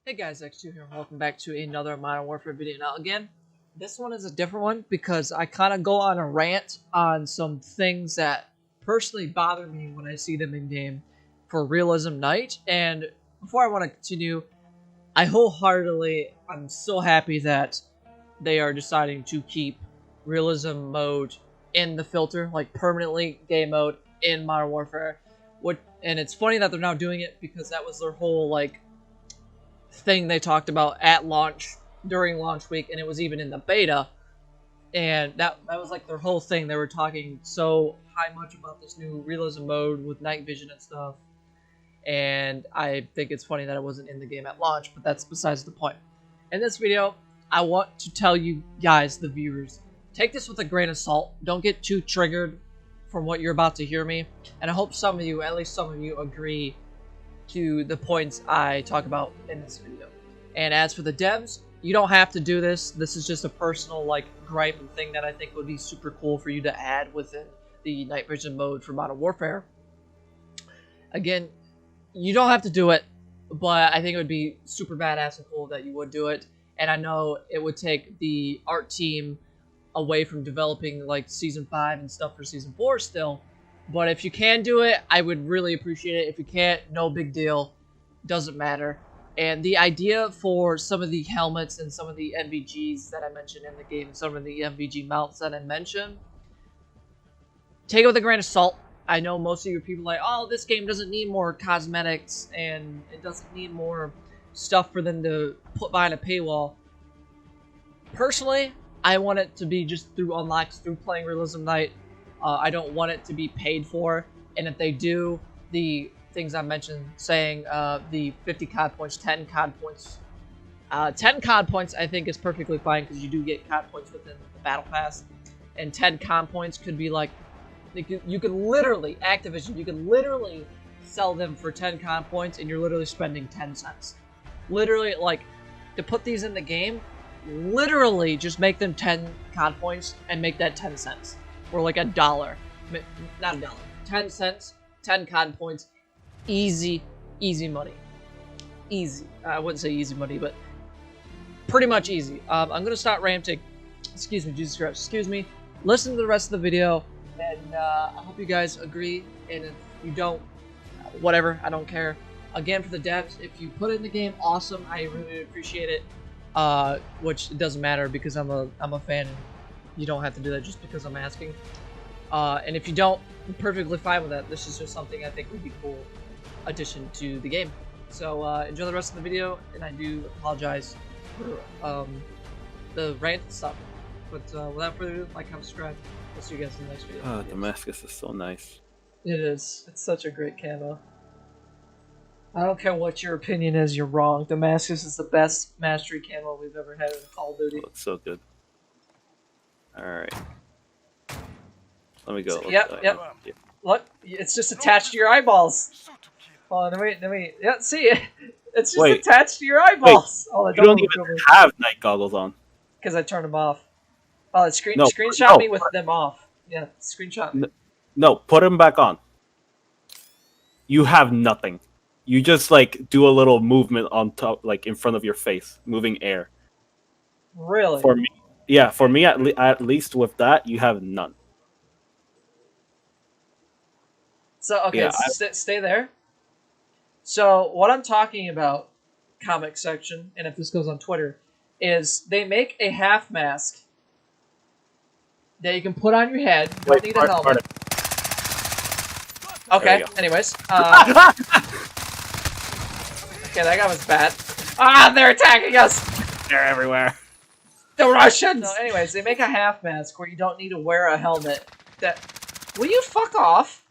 Hey guys, X2 here, and welcome back to another Modern Warfare video. Now again, this one is a different one because I kind of go on a rant on some things that personally bother me when I see them in game for Realism Night. And before I want to continue, I'm so happy that they are deciding to keep Realism mode in the filter, like permanently game mode in Modern Warfare. And it's funny that they're now doing it because that was their whole like thing they talked about at launch during launch week, and it was even in the beta, and that was like their whole thing. They were talking so much about this new realism mode with night vision and stuff, and I think it's funny that it wasn't in the game at launch, but that's besides the point. In this video, I want to tell you guys, the viewers, take this with a grain of salt. Don't get too triggered from what you're about to hear me, and I hope some of you, at least some of you, agree to the points I talk about in this video. And as for the devs, you don't have to do this. This is just a personal like gripe and thing that I think would be super cool for you to add within the night vision mode for Modern Warfare. Again, you don't have to do it, but I think it would be super badass and cool that you would do it. And I know it would take the art team away from developing like Season 5 and stuff for Season 4 still. But if you can do it, I would really appreciate it. If you can't, no big deal. Doesn't matter. And the idea for some of the helmets and some of the NVGs that I mentioned in the game, some of the NVG mounts that I mentioned, take it with a grain of salt. I know most of your people are like, oh, this game doesn't need more cosmetics and it doesn't need more stuff for them to put behind a paywall. Personally, I want it to be just through unlocks, through playing Realism Night. I don't want it to be paid for, and if they do, the things I mentioned, saying the 50 COD points, 10 COD points. 10 COD points I think is perfectly fine because you do get COD points within the Battle Pass, and 10 COD points could be like, you could literally, Activision, you could literally sell them for 10 COD points and you're literally spending 10 cents. Literally, like, to put these in the game, literally just make them 10 COD points and make that 10 cents. Or like $1, not $1, 10 cents, 10 COD points, easy money, easy. I wouldn't say easy money, but pretty much easy. I'm gonna start ranting. Excuse me, Jesus Christ. Excuse me. Listen to the rest of the video, and I hope you guys agree. And if you don't, whatever, I don't care. Again, for the devs, if you put it in the game, awesome. I really appreciate it. Which it doesn't matter because I'm a fan. You don't have to do that just because I'm asking. And if you don't, I'm perfectly fine with that. This is just something I think would be cool addition to the game. So enjoy the rest of the video, and I do apologize for the rant and stuff. But without further ado, like, comment, subscribe. I'll see you guys in the next video. Oh, Damascus is so nice. It is. It's such a great camo. I don't care what your opinion is, you're wrong. Damascus is the best mastery camo we've ever had in Call of Duty. Oh, it's so good. Alright. Let me go. Yep. Look, it's just attached to your eyeballs. Oh, let me. Yeah, see it. It's just attached to your eyeballs. Oh, you don't even have night goggles on. Because I turned them off. Oh, screenshot me with them off. Yeah, screenshot. No, put them back on. You have nothing. You just like do a little movement on top, like in front of your face, moving air. Really? For me. Yeah, for me, at least with that, you have none. So, okay, yeah, stay there. So, what I'm talking about, comic section, and if this goes on Twitter, is they make a half mask that you can put on your head. You don't need a helmet. Okay, anyways. Okay, that guy was bad. Ah, they're attacking us! They're everywhere. The Russians! So anyways, they make a half mask where you don't need to wear a helmet. Will you fuck off?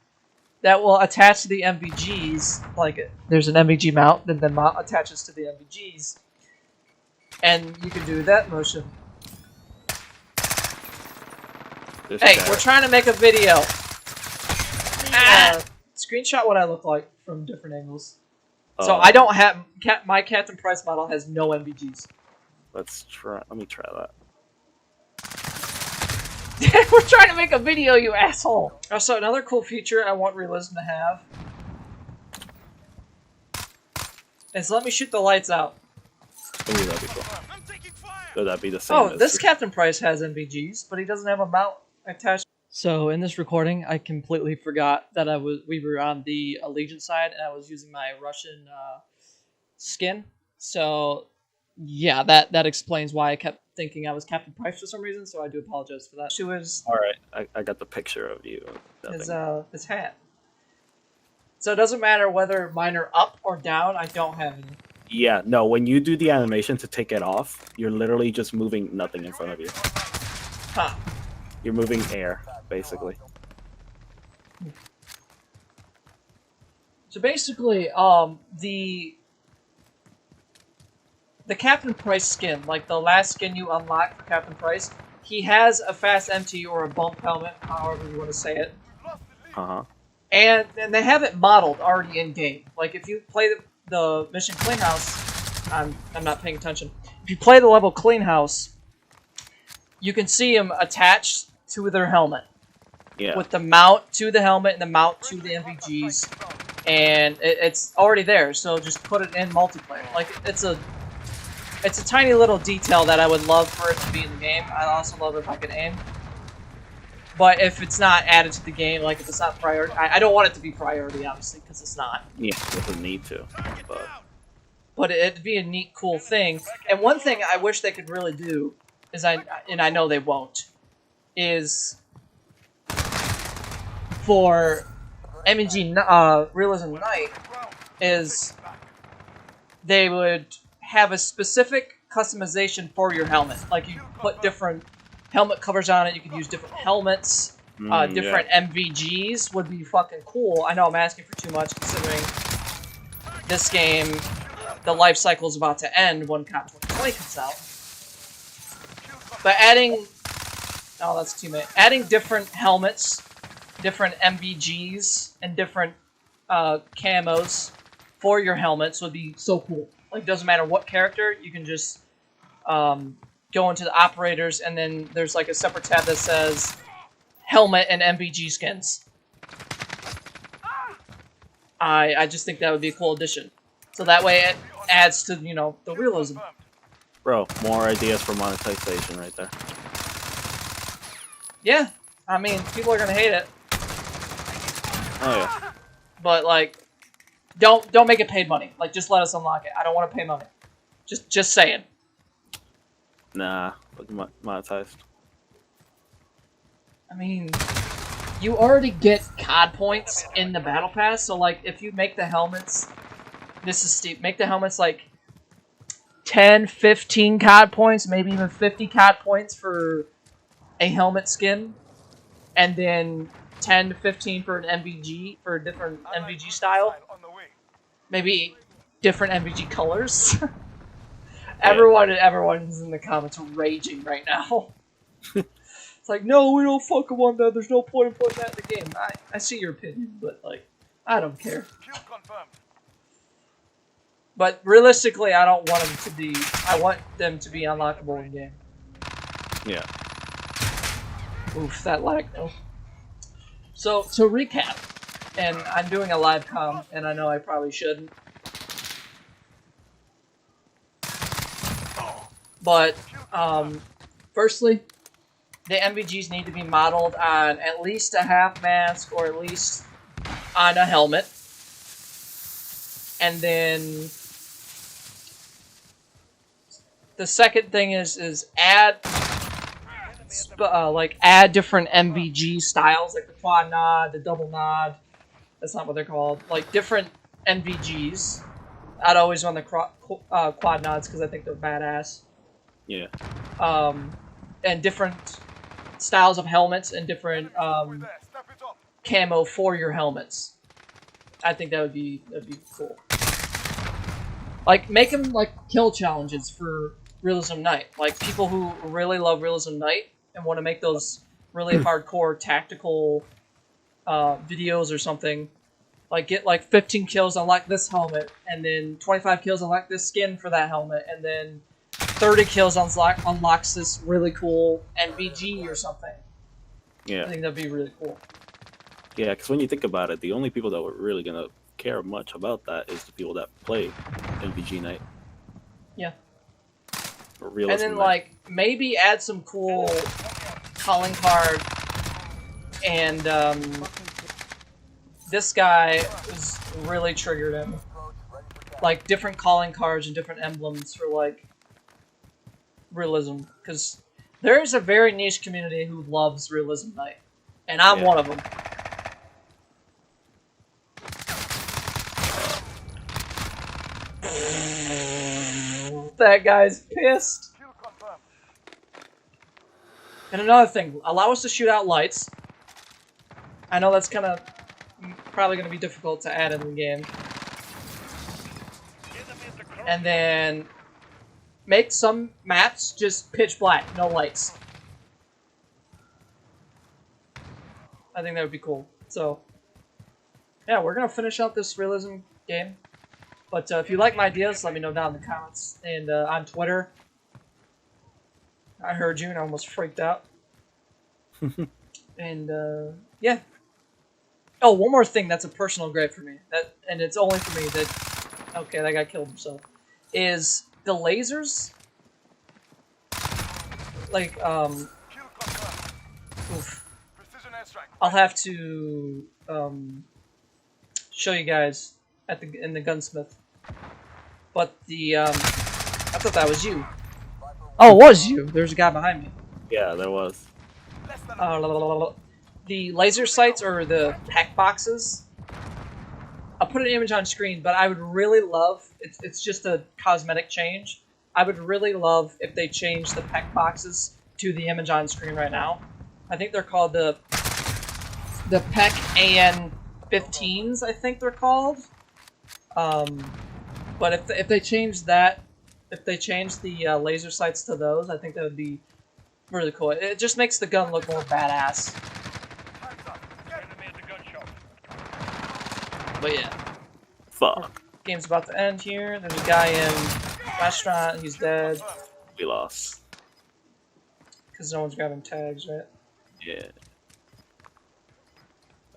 That will attach to the NVGs. Like, there's an NVG mount, then the mount attaches to the NVGs. And you can do that motion. Hey, we're trying to make a video. Screenshot what I look like from different angles. So I don't have... my Captain Price model has no NVGs. Let's try. Let me try that. We're trying to make a video, you asshole! Also, another cool feature I want Realism to have is let me shoot the lights out. Ooh, that'd be cool. Would that be the same? Oh, as this Captain Price has NVGs, but he doesn't have a mount attached. So in this recording, I completely forgot that we were on the Allegiant side, and I was using my Russian skin. So yeah, that explains why I kept thinking I was Captain Price for some reason. So I do apologize for that. She was All right, I got the picture of you. his hat. So it doesn't matter whether mine are up or down. I don't have any. Yeah, no. When you do the animation to take it off, you're literally just moving nothing in front of you. Huh. You're moving air, basically. So basically, the Captain Price skin, like the last skin you unlock for Captain Price, he has a fast empty or a bump helmet, however you want to say it. Uh-huh. And they have it modeled already in game. Like if you play the mission Clean House, I'm not paying attention. If you play the level Clean House, you can see them attached to their helmet. Yeah. With the mount to the helmet and the mount to the NVGs, and it's already there. So just put it in multiplayer. Like it's a tiny little detail that I would love for it to be in the game. I also love if I could aim. But if it's not added to the game, like if it's not priority, I don't want it to be priority, obviously, because it's not. Yeah, it doesn't need to, but it'd be a neat, cool thing. And one thing I wish they could really do is I know they won't, is for M&G Realism Night, is they would have a specific customization for your helmet. Like you put different helmet covers on it. You could use different helmets. Different MVGs would be fucking cool. I know I'm asking for too much considering this game, the life cycle is about to end when COD 2020 comes out. But adding different helmets, different MVGs, and different camos for your helmets would be so cool. Like, doesn't matter what character, you can just go into the operators, and then there's like a separate tab that says helmet and MVG skins. I just think that would be a cool addition. So that way it adds to, you know, the realism. Bro, more ideas for monetization right there. Yeah, I mean, people are gonna hate it. Oh yeah. But like, don't make it paid money. Like, just let us unlock it. I don't want to pay money. Just saying. Nah, monetized. I mean, you already get COD points in the battle pass. So like, if you make the helmets, this is steep. Make the helmets like 10, 15 COD points, maybe even 50 COD points for a helmet skin, and then 10 to 15 for an MVG, for a different MVG style. Maybe different MVG colors. Everyone's in the comments raging right now. It's like, no, we don't fucking want that. There's no point in putting that in the game. I see your opinion, but like, I don't care. But realistically, I don't want them to be. I want them to be unlockable in game. Yeah. Oof, that lag though. So to recap, and I'm doing a live comm, and I know I probably shouldn't. But firstly, the MVGs need to be modeled on at least a half mask or at least on a helmet. And then the second thing is add add different MVG styles, like the quad nod, the double nod. That's not what they're called. Like different MVGs. I'd always run the quad nods because I think they're badass. Yeah. And different styles of helmets and different camo for your helmets. I think that'd be cool. Like, make them like kill challenges for Realism Night. Like, people who really love Realism Night and want to make those really hardcore tactical videos or something. Like, get like 15 kills, unlock this helmet, and then 25 kills, unlock this skin for that helmet, and then 30 kills unlocks this really cool NVG or something. Yeah. I think that'd be really cool. Yeah, because when you think about it, the only people that were really going to care much about that is the people that play MVG Night. Yeah. For And Realism then Night. like maybe add some cool calling card. And this guy was really triggered him. Like different calling cards and different emblems for like realism, because there is a very niche community who loves Realism Night, and I'm one of them. That guy's pissed. And another thing, allow us to shoot out lights. I know that's kind of probably going to be difficult to add in the game. And then make some maps just pitch black, no lights. I think that would be cool. So, yeah, we're going to finish out this realism game. But if you like my ideas, let me know down in the comments. And on Twitter, I heard you and I almost freaked out. And yeah. Oh, one more thing that's a personal gripe for me. And it's only for me that... Okay, that guy killed himself. Is the lasers... Like, oof. I'll have to show you guys in the gunsmith. But the I thought that was you. Oh, it was you. There's a guy behind me. Yeah, there was. The laser sights or the pack boxes. I'll put an image on screen, but I would really love. It's just a cosmetic change. I would really love if they changed the pack boxes to the image on screen right now. I think they're called the PEC AN-15s, I think they're called. But if they change that, if they change the laser sights to those, I think that would be really cool. It just makes the gun look more badass. But yeah. Fuck. Game's about to end here. There's a guy in restaurant. He's dead. We lost. Because no one's grabbing tags, right? Yeah.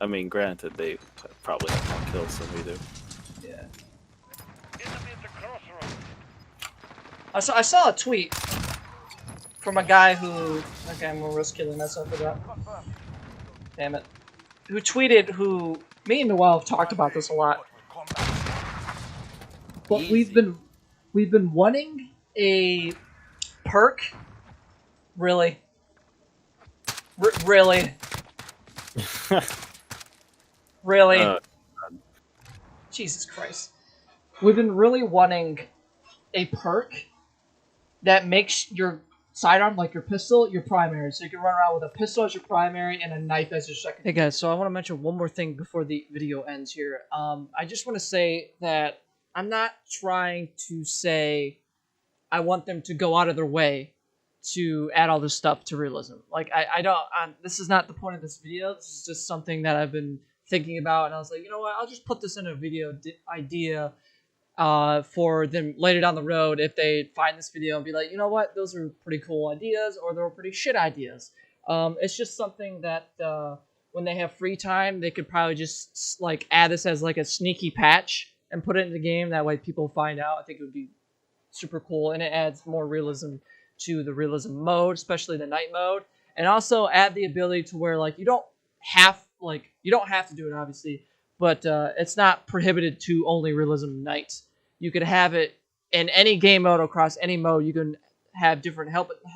I mean, granted, they probably have more kills than we do. Yeah. I saw a tweet from a guy who... Okay, I'm gonna risk killing myself for that. Damn it. Who tweeted who... Me and Noel have talked about this a lot. But we've been wanting a perk. Really? Really? Really? Jesus Christ. We've been really wanting a perk that makes your sidearm, like your pistol, your primary. So you can run around with a pistol as your primary and a knife as your secondary. Hey guys, so I want to mention one more thing before the video ends here. I just want to say that I'm not trying to say I want them to go out of their way to add all this stuff to realism. Like, I don't... this is not the point of this video. This is just something that I've been thinking about, and I was like, you know what? I'll just put this in a video idea for them later down the road if they find this video and be like, you know what? Those are pretty cool ideas, or they're pretty shit ideas. It's just something that when they have free time, they could probably just like add this as like a sneaky patch and put it in the game. That way people find out. I think it would be super cool, and it adds more realism to the realism mode, especially the night mode, and also add the ability to where like you don't have to do it obviously, but it's not prohibited to only realism night. You could have it in any game mode across any mode. You can have different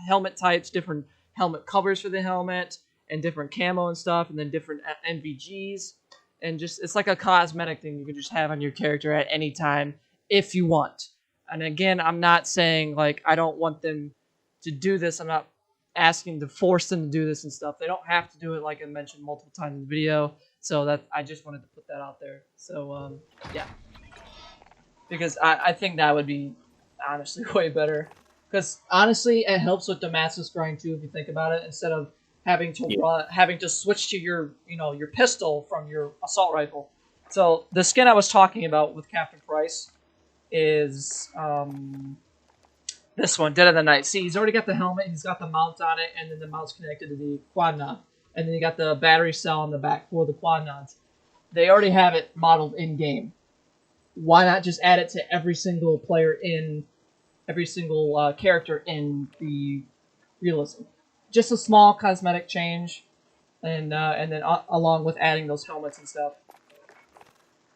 helmet types, different helmet covers for the helmet, and different camo and stuff, and then different NVGs, and just it's like a cosmetic thing you can just have on your character at any time if you want. And again, I'm not saying like I don't want them to do this. I'm not asking to force them to do this and stuff. They don't have to do it, like I mentioned multiple times in the video. So that I just wanted to put that out there. So yeah, because I think that would be honestly way better. Because honestly, it helps with the Damascus grind too. If you think about it, instead of having to switch to your your pistol from your assault rifle. So the skin I was talking about with Captain Price is this one, Dead of the Night. See, he's already got the helmet, he's got the mount on it, and then the mount's connected to the quad nod. And then you got the battery cell on the back for the quad nods. They already have it modeled in-game. Why not just add it to every single player in every single character in the realism. Just a small cosmetic change, and then along with adding those helmets and stuff.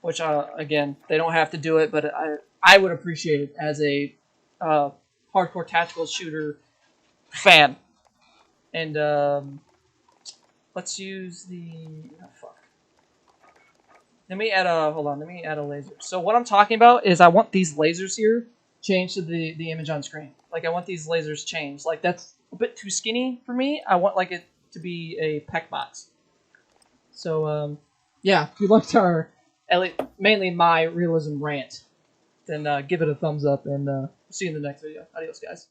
Which again, they don't have to do it, but I would appreciate it as a hardcore tactical shooter fan. And let's use the fuck. Let me add a hold on. Let me add a laser. So what I'm talking about is I want these lasers here changed to the image on screen. Like I want these lasers changed. Like that's a bit too skinny for me. I want like it to be a peck box. So yeah, if you liked our mainly my realism rant, then give it a thumbs up and see you in the next video. Adios, guys.